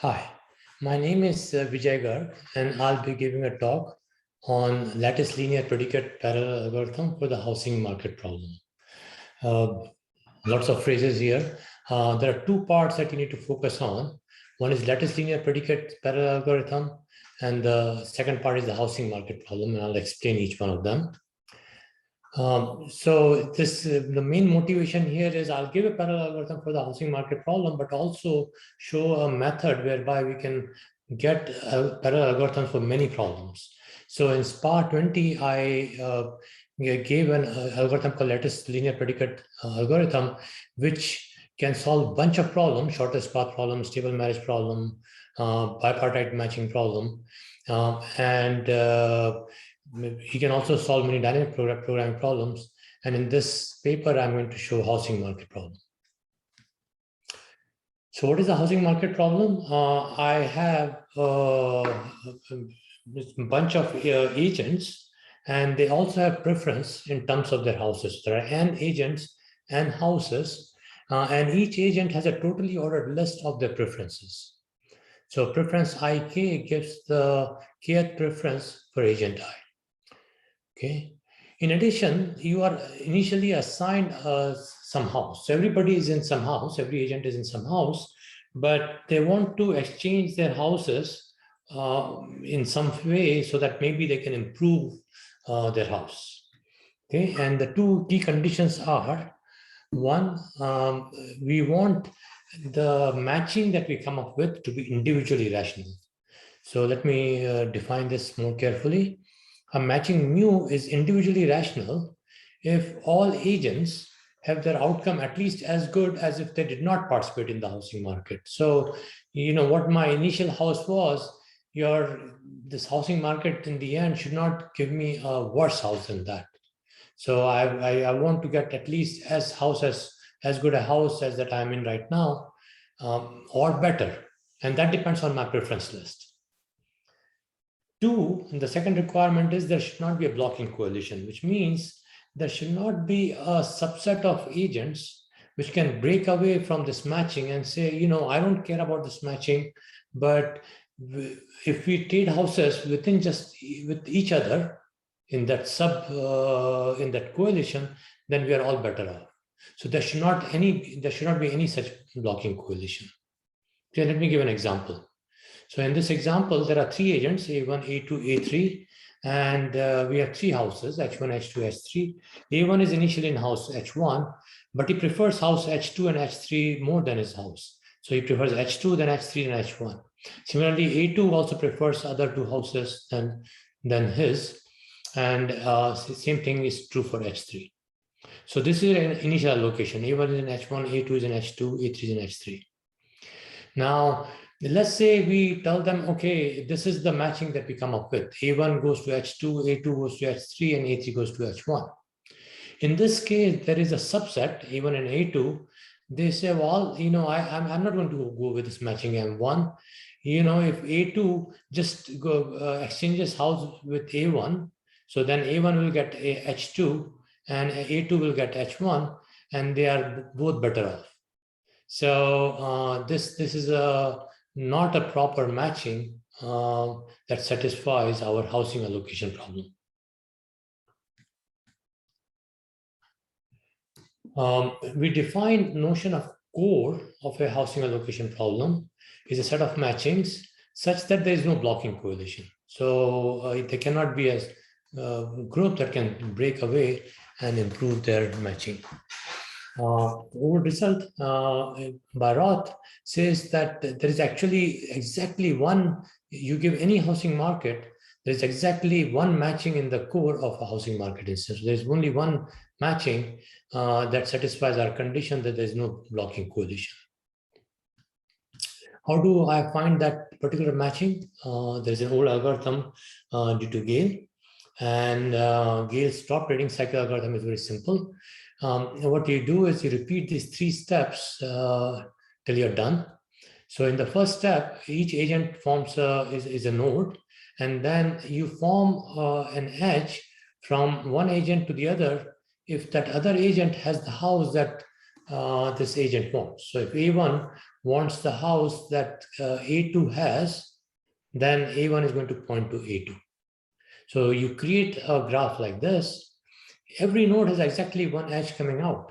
Hi, my name is Vijay Garg, and I'll be giving a talk on lattice linear predicate parallel algorithm for the housing market problem. Uh, Lots of phrases here. There are two parts that you need to focus on. One is lattice linear predicate parallel algorithm, and the second part is the housing market problem, and I'll explain each one of them. The main motivation here is I'll give a parallel algorithm for the housing market problem, but also show a method whereby we can get a parallel algorithm for many problems. So in SPA 20, I gave an algorithm called lattice linear predicate algorithm, which can solve a bunch of problems: shortest path problem, stable marriage problem, bipartite matching problem, and you can also solve many dynamic programming problems. And in this paper, I'm going to show housing market problem. So what is the housing market problem? I have a bunch of agents, and they also have preference in terms of their houses. There are n agents and houses, and each agent has a totally ordered list of their preferences. So preference ik gives the kth preference for agent I. Okay. In addition, you are initially assigned some house. So everybody is in some house, every agent is in some house, but they want to exchange their houses in some way so that maybe they can improve their house. Okay, and the two key conditions are, one, we want the matching that we come up with to be individually rational. So let me define this more carefully. A matching mu is individually rational if all agents have their outcome at least as good as if they did not participate in the housing market. So, what my initial house was, this housing market in the end should not give me a worse house than that. So I want to get at least as good a house as that I'm in right now, or better. And that depends on my preference list. Two, the second requirement is there should not be a blocking coalition, which means there should not be a subset of agents which can break away from this matching and say, I don't care about this matching, but if we trade houses with each other in that in that coalition, then we are all better off. So there should not be any such blocking coalition. Okay, let me give an example. So in this example, there are three agents, A1, A2, A3, and we have three houses, H1, H2, H3. A1 is initially in house H1, but he prefers house H2 and H3 more than his house. So he prefers H2, then H3, then H1. Similarly, A2 also prefers other two houses than his, and same thing is true for H3. So this is an initial allocation. A1 is in H1, A2 is in H2, A3 is in H3. Now, let's say we tell them, okay, this is the matching that we come up with. A1 goes to H2, A2 goes to H3, and A3 goes to H1. In this case, there is a subset, A1 and A2. They say, well, I'm not going to go with this matching M1. If A2 just exchanges house with A1, so then A1 will get H2 and A2 will get H1, and they are both better off. So this is not a proper matching that satisfies our housing allocation problem. We define notion of core of a housing allocation problem is a set of matchings such that there is no blocking coalition. So there cannot be a group that can break away and improve their matching. Over result by Roth says that there is actually exactly one, you give any housing market, there's exactly one matching in the core of a housing market instance. There's only one matching that satisfies our condition that there's no blocking coalition. How do I find that particular matching? There's an old algorithm due to Gale, and Gale's top rating cycle algorithm is very simple. What you do is you repeat these three steps till you're done. So in the first step, each agent forms is a node, and then you form an edge from one agent to the other if that other agent has the house that this agent wants. So if A1 wants the house that A2 has, then A1 is going to point to A2. So you create a graph like this. Every node has exactly one edge coming out.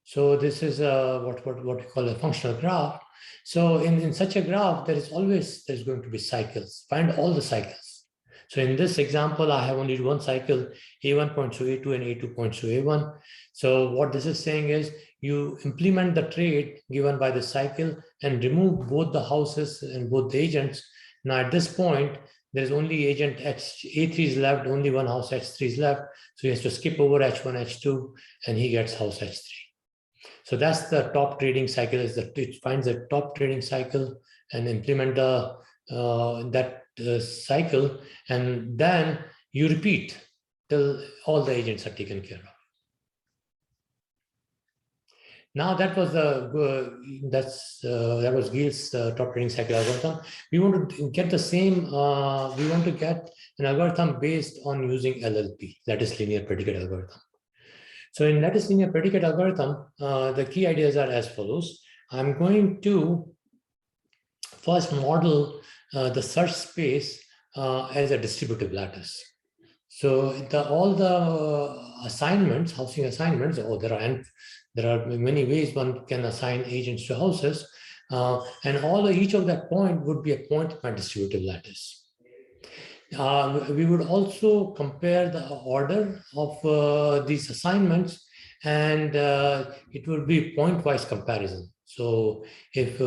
So this is what we call a functional graph. So in such a graph, there's going to be cycles. Find all the cycles. So in this example, I have only one cycle, A1 points to A2 and A2 points to A1. So what this is saying is you implement the trait given by the cycle and remove both the houses and both the agents. Now at this point, there's only agent A3 is left, only one house H3 is left. So he has to skip over H1, H2, and he gets house H3. So that's the top trading cycle, is that it finds the top trading cycle and implement that cycle, and then you repeat till all the agents are taken care of. Now that was that was Gale's top trading cycle algorithm. We want to get the same. We want to get an algorithm based on using LLP, Lattice Linear Predicate algorithm. So in Lattice Linear Predicate algorithm, the key ideas are as follows. I'm going to first model the search space as a distributive lattice. So all the assignments, housing assignments, there are many ways one can assign agents to houses, and each of that point would be a point in my distributive lattice. We would also compare the order of these assignments, and it would be point-wise comparison. So if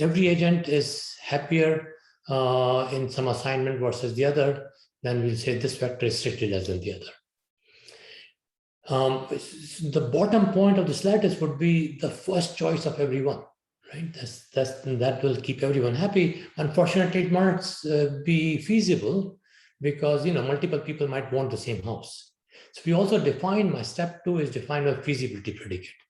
every agent is happier in some assignment versus the other, then we'll say this vector is strictly less than the other. The bottom point of this lattice would be the first choice of everyone, right? That will keep everyone happy. Unfortunately, it might be feasible because multiple people might want the same house. So we also define, my step 2 is define a feasibility predicate.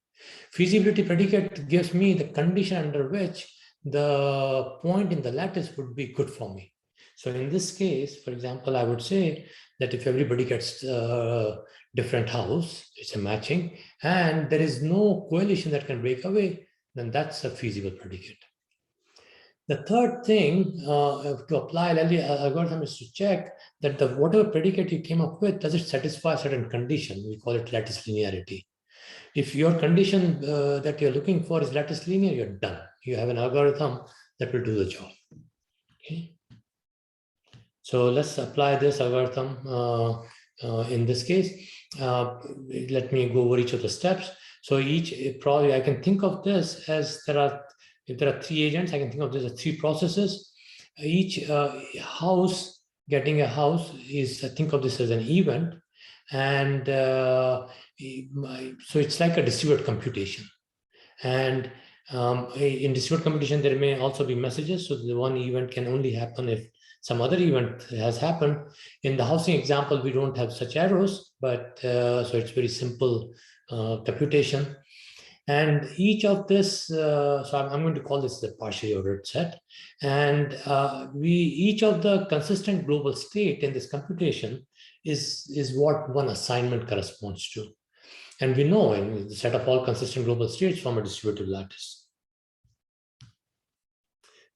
Feasibility predicate gives me the condition under which the point in the lattice would be good for me. So in this case, for example, I would say that if everybody gets a different house, it's a matching, and there is no coalition that can break away, then that's a feasible predicate. The third thing to apply algorithm is to check that whatever predicate you came up with, does it satisfy a certain condition? We call it lattice linearity. If your condition that you're looking for is lattice linear, you're done. You have an algorithm that will do the job. Okay. So let's apply this algorithm in this case. Let me go over each of the steps. So probably I can think of this as if there are 3 agents, I can think of this as 3 processes. Each house getting a house think of this as an event. And so it's like a distributed computation. And in distributed computation, there may also be messages. So the one event can only happen if some other event has happened. In the housing example, we don't have such arrows, but so it's very simple computation. And each of this, so I'm going to call this the partially ordered set. And each of the consistent global state in this computation is what one assignment corresponds to. And we know in the set of all consistent global states from a distributive lattice.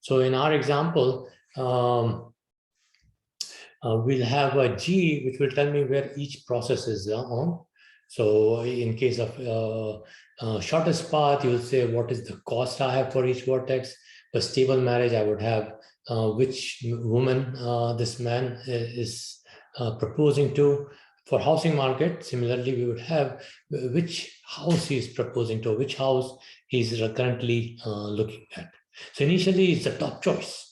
So in our example, we'll have a G, which will tell me where each process is on. So in case of shortest path, you'll say what is the cost I have for each vertex. For stable marriage, I would have which woman this man is proposing to. For housing market, similarly, we would have which house he is proposing to, which house he's currently looking at. So initially, it's the top choice.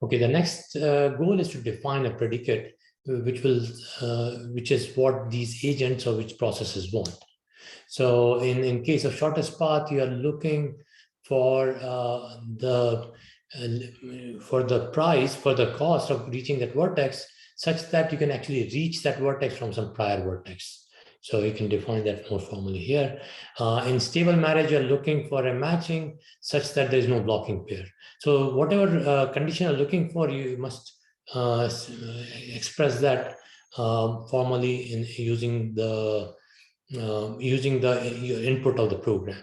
Okay, the next goal is to define a predicate which is what these agents or which processes want. So in case of shortest path, you are looking for the cost of reaching that vertex, such that you can actually reach that vertex from some prior vertex. So you can define that more formally here. In stable marriage, you're looking for a matching such that there is no blocking pair. So whatever condition you're looking for, you must express that formally in using the using the input of the program.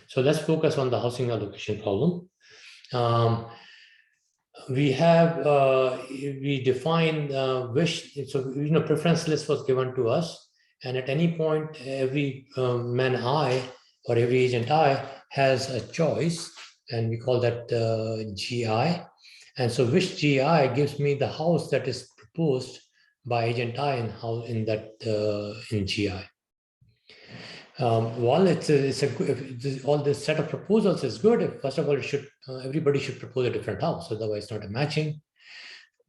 So let's focus on the housing allocation problem. We define wish. So preference list was given to us, and at any point, every man I or every agent I has a choice, and we call that GI. And so wish GI gives me the house that is proposed by agent I in GI. While all this set of proposals is good, first of all, everybody should propose a different house, otherwise not a matching.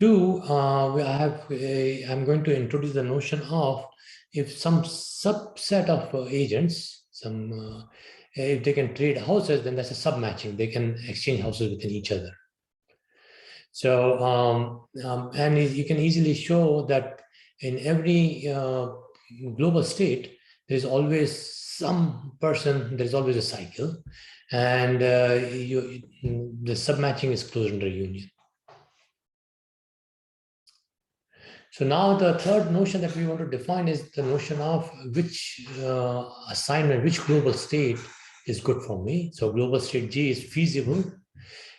Two, I'm going to introduce the notion of if some subset of agents, if they can trade houses, then that's a sub-matching. They can exchange houses within each other. So, and you can easily show that in every global state, there's always some person, there's always a cycle, and the submatching is closed under union. So now the third notion that we want to define is the notion of which assignment, which global state is good for me. So global state G is feasible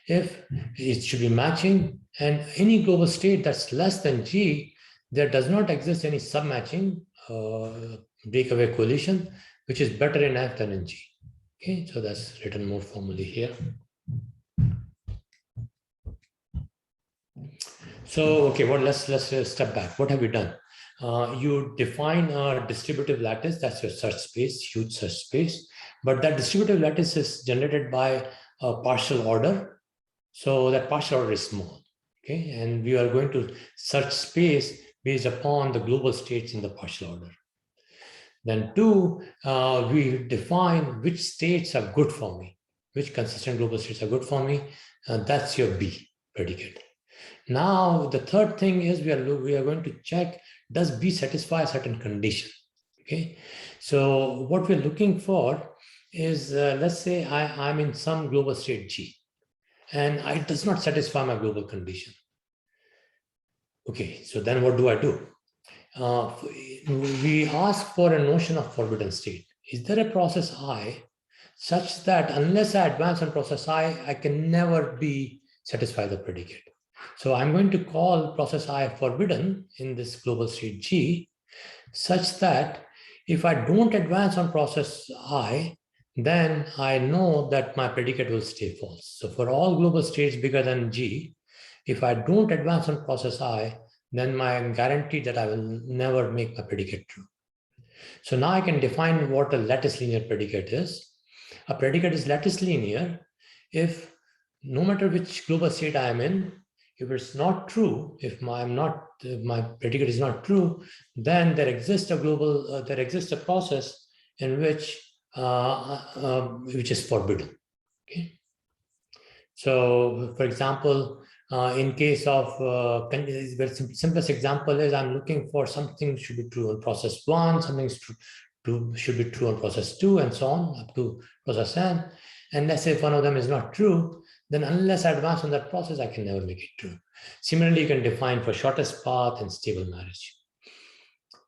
if it should be matching, and any global state that's less than G, there does not exist any submatching breakaway coalition, which is better in F than in G. Okay, so that's written more formally here. So, okay, well, let's step back. What have we done? You define a distributive lattice, that's your search space, huge search space, but that distributive lattice is generated by a partial order. So that partial order is small, okay? And we are going to search space based upon the global states in the partial order. Then two, we define which states are good for me, which consistent global states are good for me. That's your B predicate. Now, the third thing is we are going to check, does B satisfy a certain condition, okay? So what we're looking for is, let's say I'm in some global state G, and it does not satisfy my global condition. Okay, so then what do I do? We ask for a notion of forbidden state. Is there a process I such that unless I advance on process I can never satisfy the predicate? So I'm going to call process I forbidden in this global state G, such that if I don't advance on process I, then I know that my predicate will stay false. So for all global states bigger than G, if I don't advance on process I, then I'm guaranteed that I will never make my predicate true. So now I can define what a lattice linear predicate is. A predicate is lattice linear if no matter which global state I am in, if it's not true, if my predicate is not true, then there exists a process in which is forbidden. Okay. So, for example, in case of the simplest example is I'm looking for something should be true on process 1, something should be true on process 2, and so on up to process n. And let's say if one of them is not true, then unless I advance on that process, I can never make it true. Similarly, you can define for shortest path and stable marriage.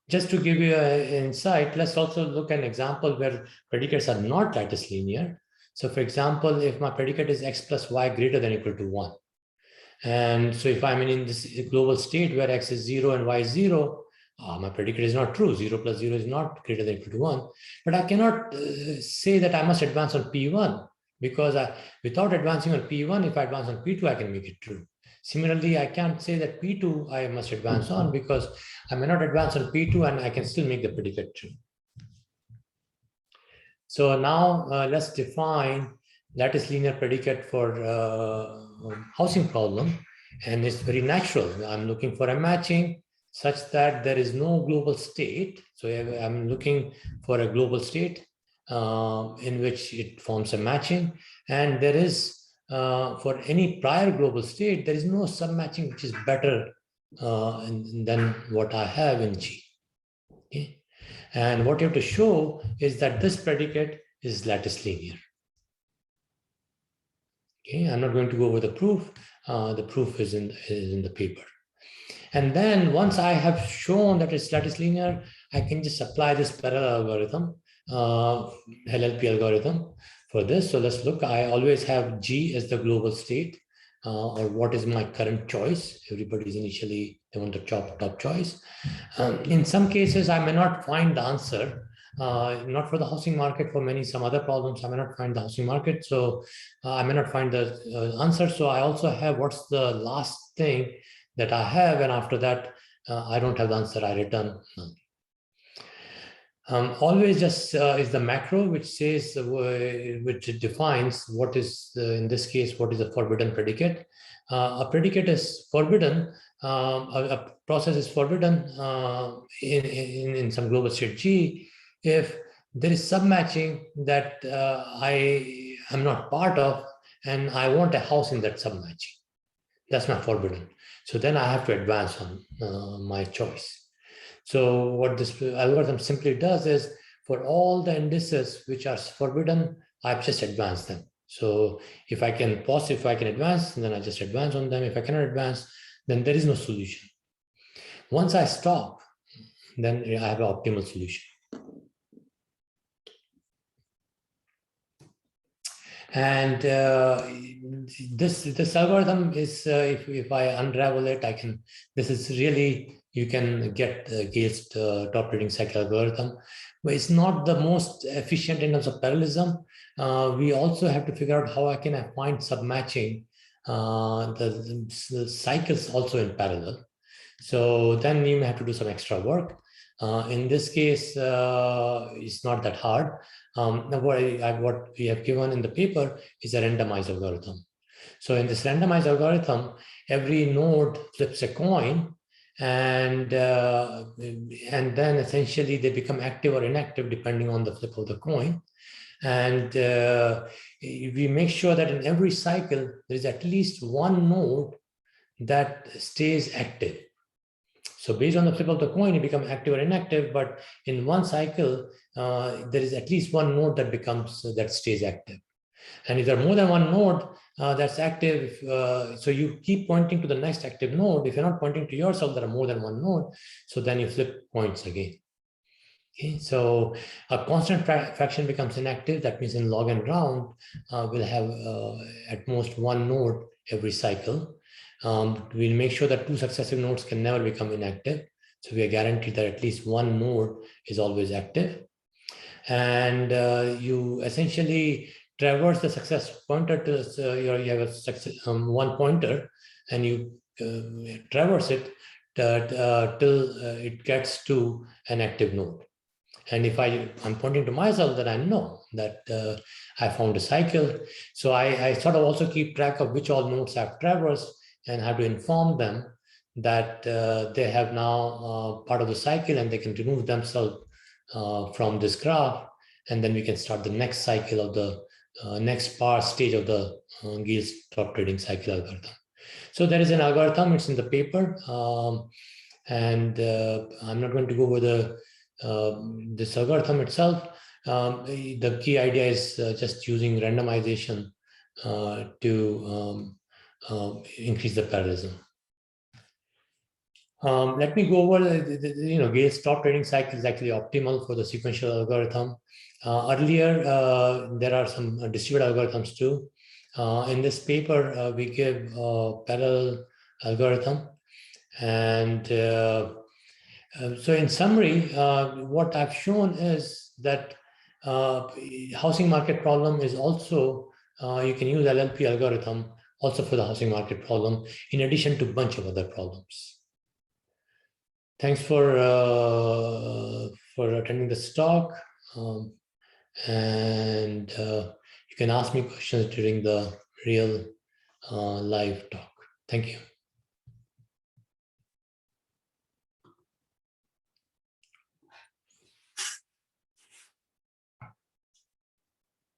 Just to give you an insight, let's also look at an example where predicates are not lattice linear. So for example, if my predicate is x plus y greater than or equal to 1, and so if I'm in this global state where x is 0 and y is 0, my predicate is not true. 0 plus 0 is not greater than or equal to 1. But I cannot say that I must advance on P1, because without advancing on P1, if I advance on P2, I can make it true. Similarly, I can't say that P2 I must advance on, because I may not advance on P2 and I can still make the predicate true. So now let's define lattice linear predicate for housing problem. And it's very natural. I'm looking for a matching such that there is no global state. So I'm looking for a global state in which it forms a matching. And there is, for any prior global state, there is no submatching which is better than what I have in G. Okay? And what you have to show is that this predicate is lattice linear. Okay, I'm not going to go over the proof. The proof is in the paper. And then once I have shown that it's lattice linear, I can just apply this parallel algorithm, LLP algorithm for this. So let's look. I always have G as the global state, or what is my current choice. Everybody's initially, they want the top choice. In some cases, I may not find the answer, not for the housing market, for some other problems, I may not find the housing market. So I may not find the answer. So I also have what's the last thing that I have. And after that, I don't have the answer, I return none. Always just is the macro, which says, which defines what is, in this case, what is a forbidden predicate. A predicate is forbidden, a process is forbidden in some global state G if there is submatching that I am not part of, and I want a house in that submatching. That's not forbidden. So then I have to advance on my choice. So what this algorithm simply does is, for all the indices which are forbidden, I've just advanced them. So if I can pause, if I can advance, then I just advance on them. If I cannot advance, then there is no solution. Once I stop, then I have an optimal solution. And this algorithm is, if I unravel it, I can, this is really, you can get Gale's top reading cycle algorithm, but it's not the most efficient in terms of parallelism. We also have to figure out how I can find submatching the cycles also in parallel. So then you may have to do some extra work. In this case, it's not that hard. What we have given in the paper is a randomized algorithm. So in this randomized algorithm, every node flips a coin, and then essentially they become active or inactive depending on the flip of the coin. And we make sure that in every cycle, there is at least one node that stays active. So based on the flip of the coin, you become active or inactive, but in one cycle, there is at least one node that stays active. And if there are more than one node that's active, so you keep pointing to the next active node. If you're not pointing to yourself, there are more than one node, so then you flip points again. Okay, so a constant fraction becomes inactive. That means in log and round, we'll have at most one node every cycle. We'll make sure that two successive nodes can never become inactive. So we are guaranteed that at least one node is always active. And you essentially traverse the success pointer to, you have a success, one pointer, and you traverse it till it gets to an active node. And if I'm pointing to myself, then I know that I found a cycle. So I sort of also keep track of which all nodes I've traversed and have to inform them that they have now part of the cycle, and they can remove themselves from this graph. And then we can start the next cycle of the next stage of the Gale's top trading cycle algorithm. So there is an algorithm, it's in the paper. And I'm not going to go over this algorithm itself. The key idea is just using randomization to increase the parallelism. Let me go over Gale's top trading cycle is actually optimal for the sequential algorithm. Earlier, there are some distributed algorithms too. In this paper, we give a parallel algorithm. And so in summary, what I've shown is that housing market problem is also, you can use LLP algorithm also for the housing market problem, in addition to a bunch of other problems. Thanks for attending this talk. And you can ask me questions during the real live talk. Thank you.